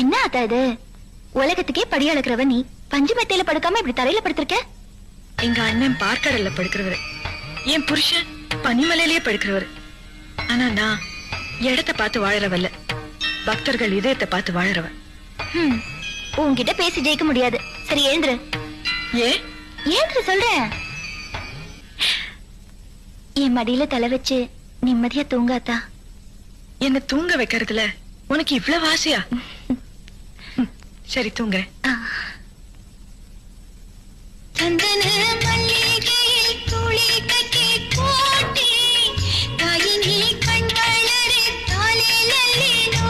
என்ன ஆத்தா இது? உலகத்துக்கே படி அளக்கிறவ நீ பஞ்சு மெத்தையில படுக்காம இப்படி தரையில படுத்திருக்க? எங்க அண்ணன் பார்க்கடல்ல படுக்கிறவரு, என் புருஷன் பனிமலையிலேயே படுக்கிறவரு. ஆனா நான் இடத்தை பார்த்து வாழறவல்ல, பக்தர்கள் இதயத்தை பார்த்து வாழறவ. உன்கிட்ட பேசி ஜெயிக்க முடியாது. சரி எழுந்துரு. ஏன் எழுந்துரு சொல்றேன். என் மடியில தலை வச்சு நிம்மதியா தூங்காத்தா. என்ன தூங்க வைக்கிறதுல உனக்கு இவ்வளவு ஆசையா? சரி தூங்க. சந்தன மல்லிகையில் துளி கட்டி போட்டி தாயினி கண் வளரே தாலே லல்லினோ